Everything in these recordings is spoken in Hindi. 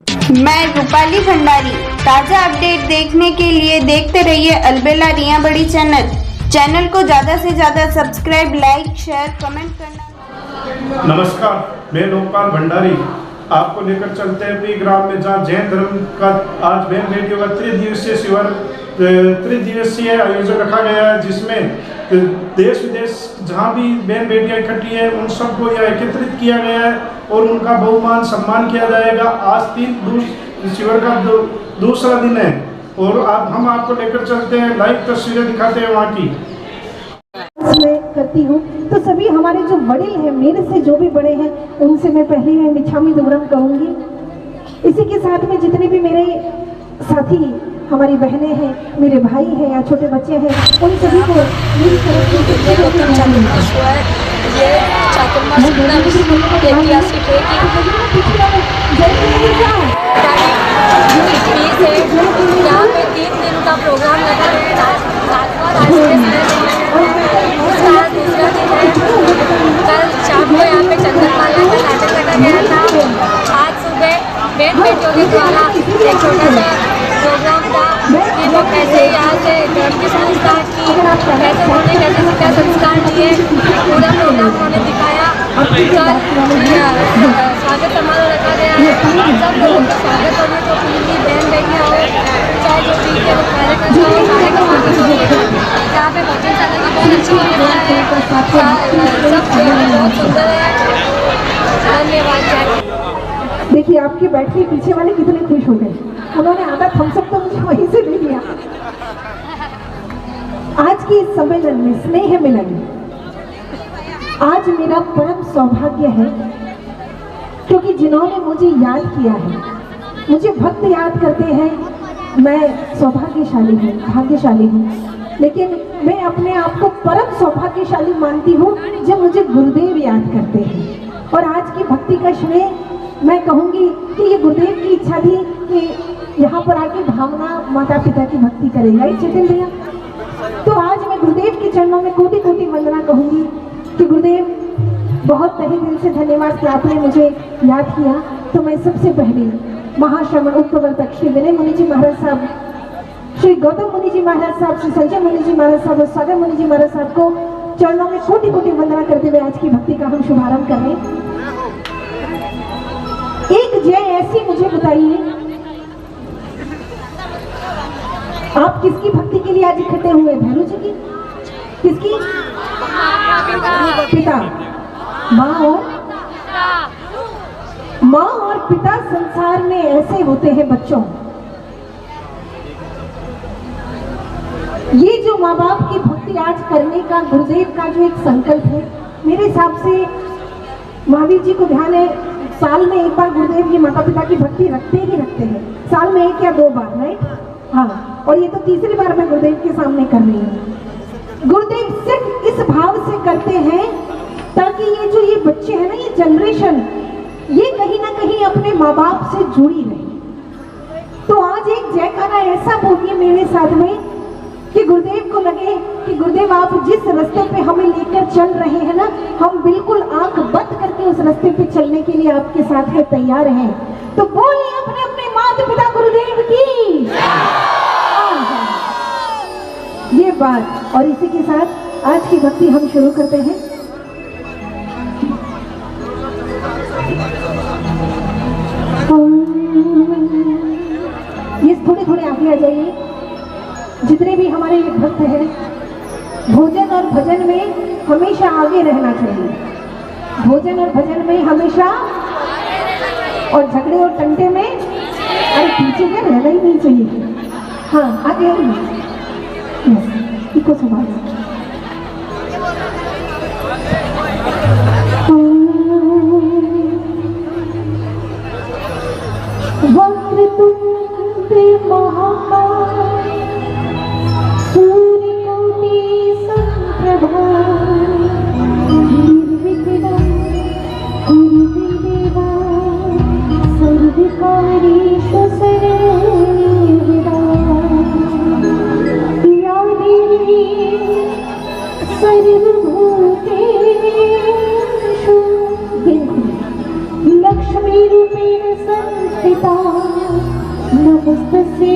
मैं रूपाली भंडारी। ताज़ा अपडेट देखने के लिए देखते रहिए अलबेला रिया बड़ी चैनल को ज़्यादा से ज़्यादा सब्सक्राइब, लाइक, शेयर, कमेंट करना। नमस्कार, मैं लोकपाल भंडारी आपको लेकर चलते हैं अपनी ग्राम में, जहाँ जैन धर्म का आज बहन बेटियों का त्रिदिवसीय आयोजन रखा गया है, जिसमें देश विदेश जहाँ भी बहन बेटियाँ इकट्ठी हैं उन सबको यहाँ एकत्रित किया गया है और उनका बहुमान सम्मान किया जाएगा। आज 3 शिविर का दूसरा दिन है और अब हम आपको लेकर चलते हैं, लाइव तस्वीरें दिखाते हैं वहाँ की। मैं करती हूँ तो सभी हमारे जो बड़े हैं, मेरे से जो भी बड़े हैं, उनसे मैं पहले में मिच्छामी दुक्कड़म कहूँगी। इसी के साथ में जितने भी मेरे साथी, हमारी बहनें हैं, मेरे भाई हैं या छोटे बच्चे हैं, उन सभी को मेरी तरफ से ये चातुर्मास ऐतिहासिक है कि यहाँ पे 3 दिन का प्रोग्राम लगा है। कल शाम को यहाँ पे चंद्रमाला का नाटक रखा गया था। आज सुबह बहन बेटियों के द्वारा एक छोटा सा प्रोग्राम था कि वो कैसे यहाँ से धर्म की संस्कार की, कैसे उन्होंने कैसे शिक्षा संस्कार लिए, पूरा प्रोग्राम उन्होंने दिखाया। स्वागत समारोह रखा गया है। सब लोगों का स्वागत होने को पूरी बहन बेटियाँ हो, चाहे जो भी के कार्यकर्ता हो, सारे का स्वागत होगा। यहाँ पे भोजन का लगा बहुत अच्छा होने वाला है। सब बहुत सुंदर है। धन्यवाद। देखिए आपके बैठे पीछे वाले कितने खुश हो गए, उन्होंने आधा थम्सअप तो मुझे वहीं से ले लिया। आज की इस सम्मेलन में स्नेह मिलन, आज मेरा परम सौभाग्य है क्योंकि जिन्होंने मुझे याद किया है, मुझे भक्त याद करते हैं, मैं सौभाग्यशाली हूँ, भाग्यशाली हूँ। लेकिन मैं अपने आप को परम सौभाग्यशाली मानती हूँ जब मुझे गुरुदेव याद करते हैं। और आज की भक्ति का श्रेय मैं कहूँगी कि ये गुरुदेव की इच्छा थी कि यहाँ पर आके भावना माता पिता की भक्ति करेगा ही चेतन भैया। तो आज मैं गुरुदेव के चरणों में कोटि कोटि वंदना कहूँगी कि गुरुदेव बहुत तहे दिल से धन्यवाद कि आपने मुझे याद किया। तो मैं सबसे पहले महाश्रमण उपप्रवर्तक श्री विनय मुनि जी महाराज साहब, श्री गौतम मुनि जी महाराज साहब, श्री संजय मुनि जी महाराज साहब और सागर मुनि जी महाराज साहब को चरणों में कोटि कोटि वंदना करते हुए आज की भक्ति का हम शुभारंभ कर रहे हैं। एक जय ऐसी मुझे बताइए, आप किसकी भक्ति के लिए आज इकट्ठे हुए? भैरू जी की? किसकी? पिता, माँ और पिता संसार में ऐसे होते हैं बच्चों। ये जो माँ बाप की भक्ति आज करने का गुरुदेव का जो एक संकल्प है, मेरे हिसाब से महावीर जी को ध्यान है, साल में एक बार गुरुदेव जी माता पिता की भक्ति रखते ही रखते हैं, साल में 1 या 2 बार, राइट? हाँ, और ये तो तीसरी बार मैं गुरुदेव के सामने कर रही हूँ। गुरुदेव सिर्फ इस भाव से करते हैं ताकि ये जो ये बच्चे हैं ना, ये जनरेशन, ये कहीं ना कहीं अपने माँ बाप से जुड़ी रहे। तो आज एक जयकारा ऐसा बोलिए मेरे साथ में कि गुरुदेव को लगे कि गुरुदेव आप जिस रास्ते पे हमें लेकर चल रहे हैं ना, हम बिल्कुल आंख बंद करके उस रास्ते पे चलने के लिए आपके साथ है, तैयार हैं। तो बोलिए अपने अपने माता पिता गुरुदेव की ये बात। और इसी के साथ आज की भक्ति हम शुरू करते हैं। ये थोड़े थोड़े आगे आ जाइए। जितने भी हमारे भक्त हैं, भोजन और भजन में हमेशा आगे रहना चाहिए, भोजन और भजन में हमेशा, और झगड़े और टंटे में अरे पीछे क्या रहना ही नहीं चाहिए। हाँ आगे इको सवाल वक्रतुंड महाकाय सूर्यकोटि समप्रभा निर्विघ्नं कुरु देवा सर्वकार्येषु सर्वदा। या देवी सर्वभूतेषु लक्ष्मीरूपेण संस्थिता नमस्तस्यै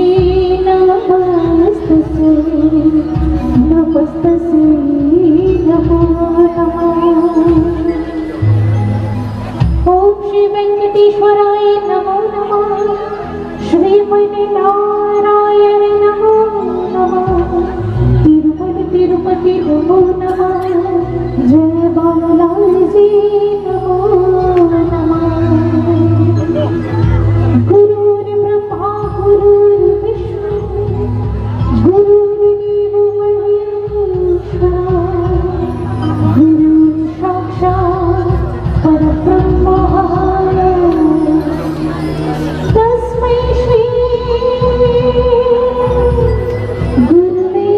नमस्तस्यै नमस्तस्यै नमो नमः। ओम श्री वेंकटेश्वराय नमो नमः। श्रीमन्नारायण नमो नमः। तिरुपति तिरुपति नमो नमः। जय बालाजी नमो नमः। गुरुर्ब्रह्मा गुरुर्विष्णु गुरुर्देवो महेश्वरा गुरुः साक्षात् परब्रह्म तस्मै श्री गुरुवे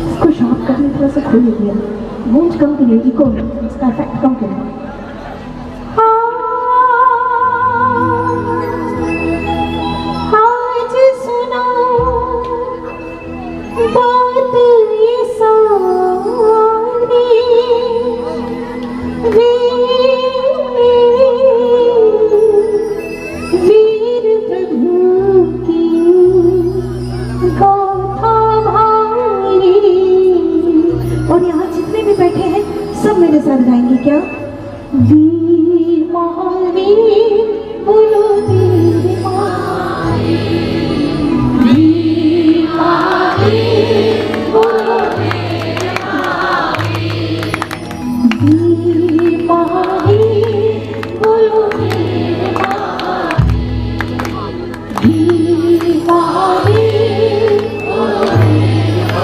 इसको शॉर्ट करने थोड़ा सा खोल दिया, गूंज कम करिए, इको इसका इफेक्ट कम करिए। आज सुना बात ये सारी वीर प्रभु की गाथा भारी। और यहाँ जितने भी बैठे हैं सब मेरे साथ गाएंगे क्या? वीर महावीर बोलो वीर महावीर, वीर महावीर बोलो वीर महावीर, वीर महावीर बोलो वीर महावीर, वीर महावीर बोलो वीर महावीर।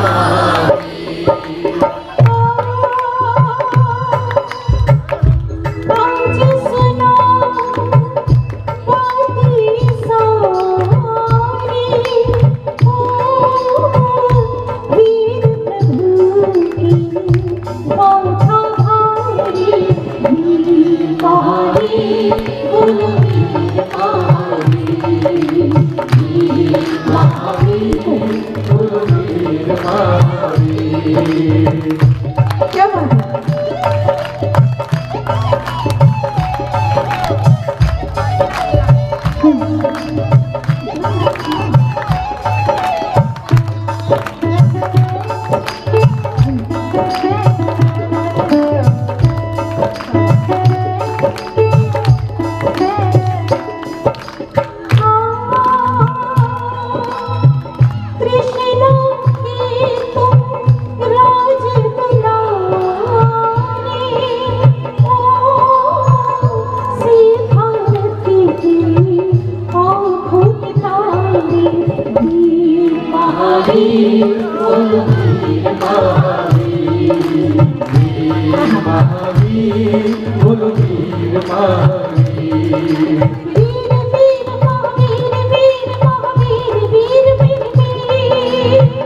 आज सुना बात ये सारी वीर प्रभु की गाथा भारी, वीर महावीर बोलो वीर महावीर, वीर महावीर बोलो वीर महावीर। क्या बात है? कृष्णा के तुम राज दुलारे, ओ श्री भारती की आँखों के तारे, वीर महावीर बोलो वीर महावीर, वीर महावीर बोलो वीर महावीर। वीर वीर महावीर वीर महावीर वीर वीर वीर,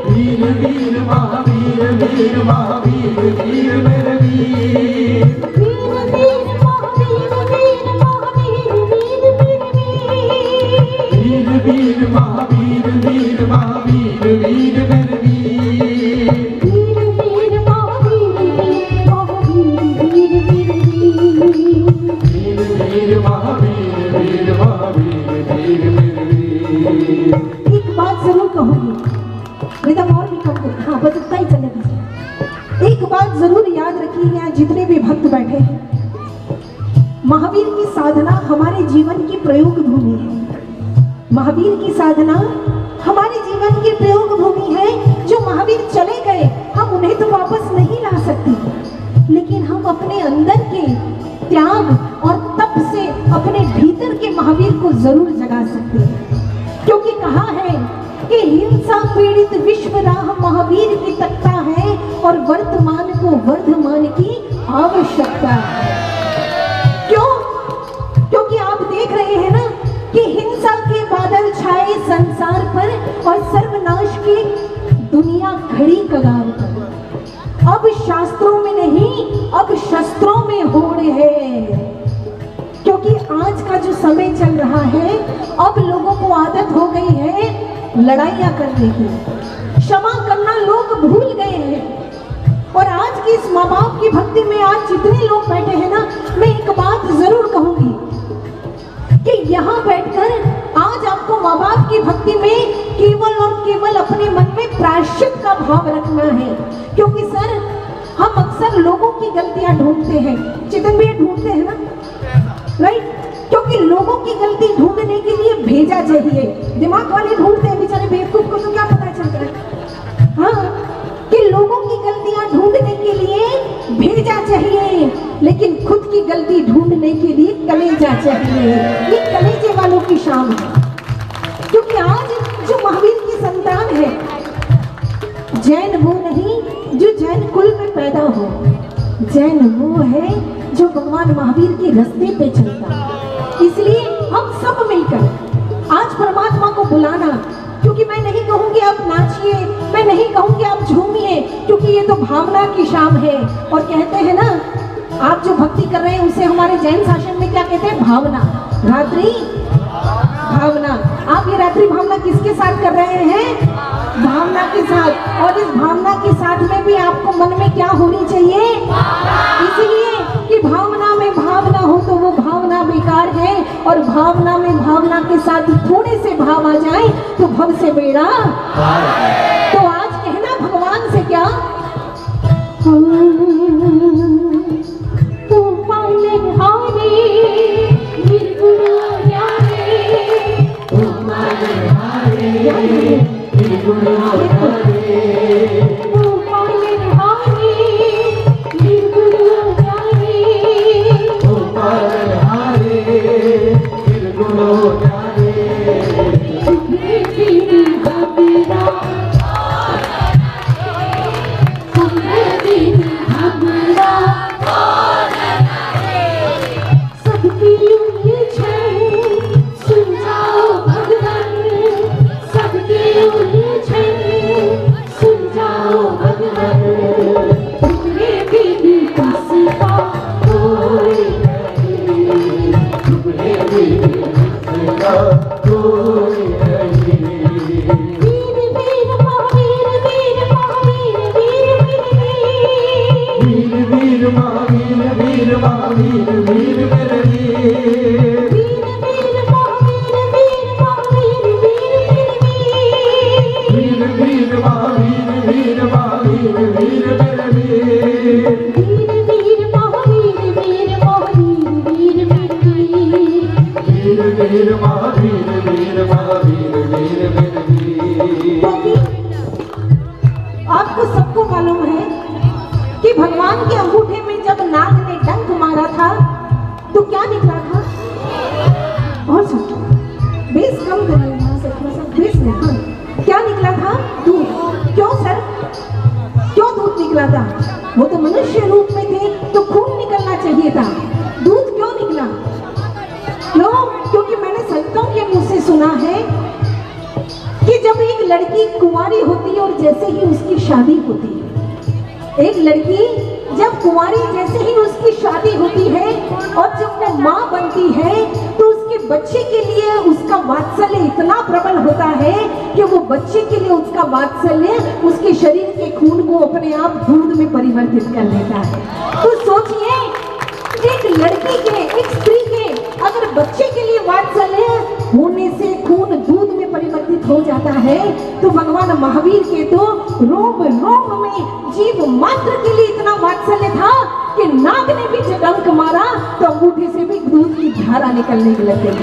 वीर वीर महावीर वीर महावीर वीर मेरे वीर। वीर वीर महावीर वीर महावीर वीर वीर वीर, वीर वीर महावीर वीर महावीर वीर मेरे वीर। वीर वीर महावीर वीर महावीर वीर वीर वीर। वीर वीर महावीर वीर महावीर वीर मेरे वीर। एक बात जरूर कहूंगी, रिदम और भी कम कर, हाँ बस इतना ही चलेगा। एक बात जरूर याद रखिए, यहाँ जितने भी भक्त बैठे हैं, महावीर की साधना हमारे जीवन की प्रयोग भूमि है। महावीर की साधना हमारे जीवन की प्रयोग भूमि है। जो महावीर चले गए हम उन्हें तो वापस नहीं ला सकते, लेकिन हम अपने अंदर के त्याग और तप से अपने भीतर के महावीर को जरूर जगा सकते हैं। क्योंकि कहा है कि हिंसा पीड़ित विश्व राह महावीर की तख्ता है और वर्तमान को वर्धमान की आवश्यकता है। क्यों? क्योंकि आप देख रहे हैं ना कि हिंसा के बादल छाए संसार पर और सर्वनाश की दुनिया खड़ी कगार पर। अब शास्त्रों में नहीं, अब शस्त्रों में होड़ है। क्योंकि आज का जो समय चल रहा है, अब लोगों को आदत हो गई है लड़ाइयाँ करने की, क्षमा करना लोग भूल गए हैं। और आज की इस माँ बाप की भक्ति में आज जितने लोग बैठे हैं ना, मैं एक केवल अपने मन में प्रायश्चित का भाव रखना है। क्योंकि सर हम अक्सर लोगों की गलतियां ढूंढते हैं, चेतन भैया ढूंढते हैं ना, राइट? क्योंकि लोगों की गलती ढूंढने के लिए भेजा चाहिए। दिमाग वाले ढूंढते हैं, बेचारे बेवकूफ को तो क्या पता चलता है, हाँ, कि लोगों की गलतियां ढूंढने के लिए भेजा चाहिए, लेकिन खुद की गलती ढूंढने के लिए कलेजा चाहिए। ये कलेजे वालों की शान है। क्योंकि आज जो महावीर की संतान है, जैन वो नहीं जो जैन कुल में पैदा हो, जैन वो है जो भगवान महावीर के रास्ते पे चलता है। इसलिए हम सब मिलकर आज परमात्मा को बुलाना, क्योंकि मैं नहीं कहूंगी आप नाचिए, मैं नहीं कहूंगी आप झूमिए, क्योंकि ये तो भावना की शाम है। और कहते हैं ना, आप जो भक्ति कर रहे हैं उसे हमारे जैन शासन में क्या कहते हैं? भावना, रात्रि भावना। आप ये रात्रि भावना किसके साथ कर रहे हैं? भावना के साथ। और इस भावना के साथ में भी आपको मन में क्या होनी चाहिए? इसलिए कि भावना में भावना हो तो वो भावना बेकार है, और भावना में भावना के साथ थोड़े से भाव आ जाए तो भव से बेड़ा। तो आज कहना भगवान से क्या, आपको सबको मालूम है कि भगवान के अंगूठे में जब नाग ने डंक मारा था तो क्या निकला था? और सुनो, बेस कम कर लेना, बेस नहीं, क्या निकला था? दूध। क्यों सर, क्यों दूध निकला था? वो तो मनुष्य रूप में थे तो खून निकलना चाहिए था, दूध क्यों निकला? क्यों? क्योंकि मैंने संतों के मुंह से सुना है कि जब एक लड़की कुंवारी होती है और जैसे ही उसकी शादी होती है, एक लड़की जब कुंवारी जैसे ही उसकी शादी होती है और जब वो माँ बनती है तो उसके बच्चे के लिए उसका वात्सल्य इतना प्रबल होता है कि वो बच्चे के लिए उसका वात्सल्य उसके शरीर के खून को अपने आप दूध में परिवर्तित कर लेता है। तो सोचिए, एक लड़की के, एक स्त्री के अगर बच्चे के लिए वात्सल्य होने से खून दूध में परिवर्तित हो जाता है, तो भगवान महावीर के तो रोम रोम में जीव मात्र के लिए इतना वात्सल्य था कि नाग ने भी जब डंक मारा तो अंगूठे से भी दूध की धारा निकलने लग गई।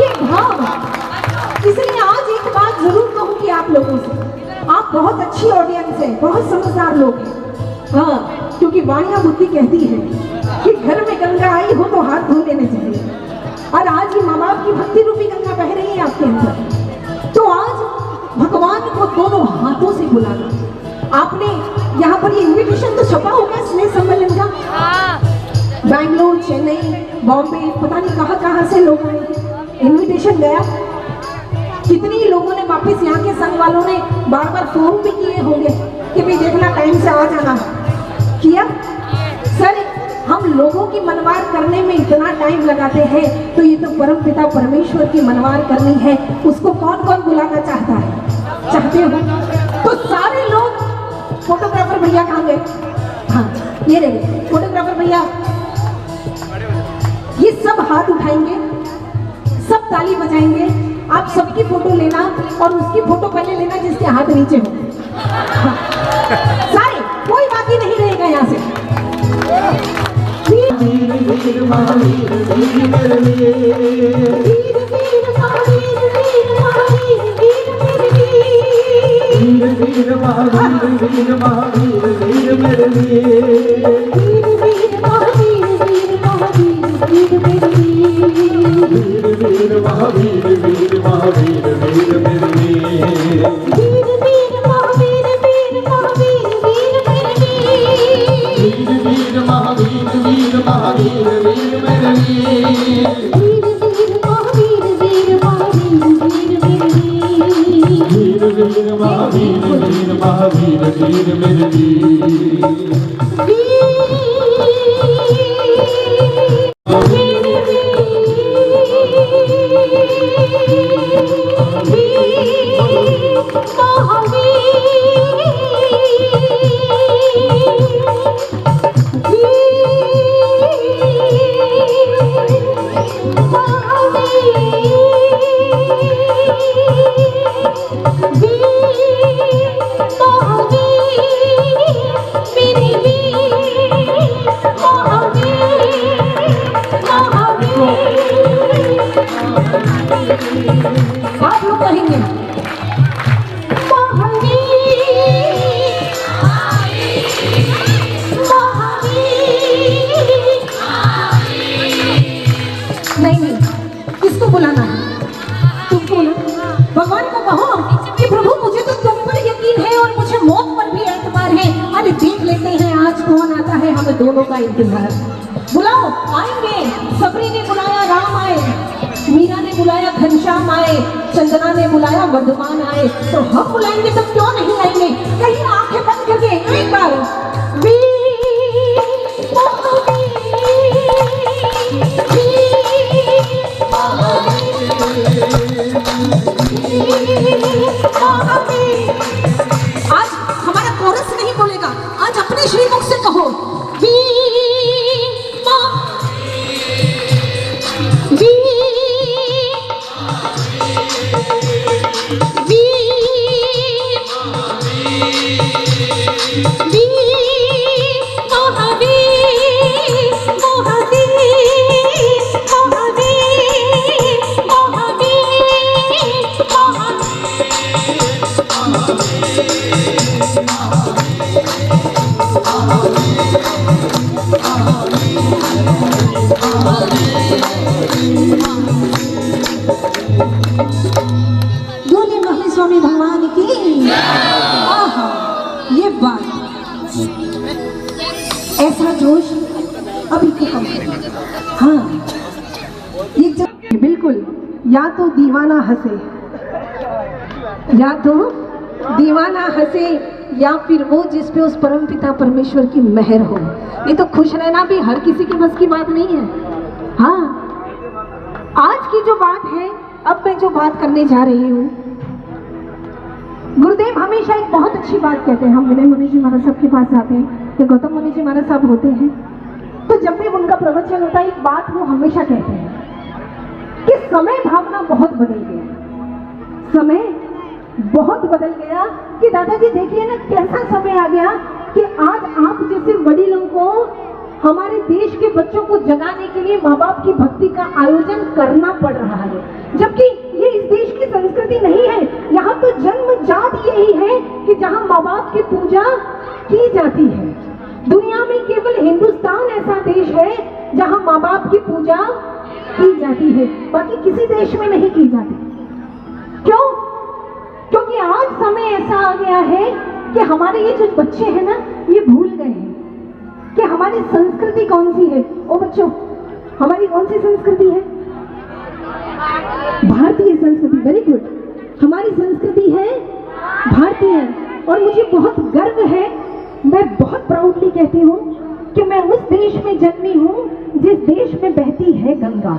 ये भाव। इसलिए आज एक बात जरूर कहूंगी आप लोगों से, आप बहुत अच्छी ऑडियंस है, बहुत समझदार लोग हैं, हाँ, क्योंकि वाणिया बुद्धि कहती है कि घर में गंगा आई हो तो हाथ धो लेने चाहिए। और आज ये माँ बाप की भक्ति रूपी गंगा बह रही है आपके अंदर, तो आज भगवान को दोनों हाथों से बुलाना। आपने यहाँ पर ये इन्विटेशन तो छपा होगा स्नेह सम्मेलन का, बैंगलोर, चेन्नई, बॉम्बे, पता नहीं कहाँ से लोगों ने इन्विटेशन गया। कितनी लोगों ने वापस यहाँ के संघ वालों ने बार बार फोन भी किए होंगे कि भाई देखना टाइम से आ जाना। किया सर, हम लोगों की मनवार करने में इतना टाइम लगाते हैं तो ये तो परम पिता परमेश्वर की मनवार करनी है, उसको कौन कौन बुलाना चाहता है? चाहते हो तो सारे लोग। फोटोग्राफर भैया कहाँ गए? हाँ, ये रहे फोटोग्राफर भैया। ये सब हाथ उठाएंगे, सब ताली बजाएंगे, आप सबकी फोटो लेना और उसकी फोटो पहले लेना जिसके हाथ नीचे हो। हाँ। सारे, कोई बाकी नहीं रहेगा यहाँ से। वीर वीर महावीर वीर मेरे वीर। वीर वीर महावीर वीर महावीर वीर मेरे वीर। वीर वीर महावीर वीर महावीर वीर मेरे वीर। वीर वीर महावीर वीर महावीर वीर मेरे वीर। वीर वीर महावीर वीर महावीर वीर मेरे वीर। वीर वीर महावीर वीर महावीर वीर मेरे वीर। वीर वीर महावीर वीर महावीर वीर मेरे वीर। वीर वीर महावीर वीर महावीर वीर मेरे वीर। वीर वीर महावीर वीर महावीर वीर मेरे वीर। आप लोग कहेंगे नहीं, किसको बुलाना है? तुमको ना। भगवान को कहो कि प्रभु मुझे तो तुम पर यकीन है और मुझे मौत पर भी एतबार है। अरे देख लेते हैं आज कौन आता है, हमें दोनों का इंतजार। बुलाओ, आएंगे। सबरी ने बुलाया राम आए, मीरा ने बुलाया घनश्याम आए, चंदना ने बुलाया वर्धमान आए, तो हम बुलाएंगे तो क्यों नहीं आएंगे? कहीं आंखें बंद करके एक बार आज हमारा कोरस नहीं बोलेगा, आज अपने श्रीमुख से कहो बोले महेश स्वामी भगवान की। आहा, ये बात, ऐसा जोश अभी तो कम है। हाँ, ये जब बिल्कुल या तो दीवाना हंसे, या तो दीवाना हंसे, या फिर वो जिस पे उस परमपिता परमेश्वर की मेहर हो। नहीं तो खुश रहना भी हर किसी की बस की बात नहीं है। हाँ, आज की जो बात है, अब मैं जो बात करने जा रही हूँ, गुरुदेव हमेशा एक बहुत अच्छी बात कहते हैं। हम विनय मुनि जी महाराज साहब के पास जाते हैं, तो गौतम मुनि जी महाराज साहब होते हैं, तो जब भी उनका प्रवचन होता है, एक बात वो हमेशा कहते हैं कि समय भावना बहुत बदल गया। समय बहुत बदल गया कि दादाजी देखिए ना, कैसा समय आ गया कि आज आप जैसे वडीलों को हमारे देश के बच्चों को जगाने के लिए माँ बाप की भक्ति का आयोजन करना पड़ रहा है, जबकि ये इस देश की संस्कृति नहीं है। यहाँ तो जन्मजात यही है कि जहाँ माँ बाप की पूजा की जाती है। दुनिया में केवल हिंदुस्तान ऐसा देश है जहाँ माँ बाप की पूजा की जाती है, बाकी किसी देश में नहीं की जाती। क्यों? क्योंकि आज समय ऐसा आ गया है कि हमारे ये जो बच्चे हैं ना, ये भूल गए हैं कि हमारी संस्कृति कौन सी है। ओ बच्चों, हमारी कौन सी संस्कृति है? भारतीय संस्कृति। Very good. हमारी संस्कृति है भारतीय, और मुझे बहुत गर्व है, मैं बहुत प्राउडली कहती हूँ कि मैं उस देश में जन्मी हूँ जिस देश में बहती है गंगा।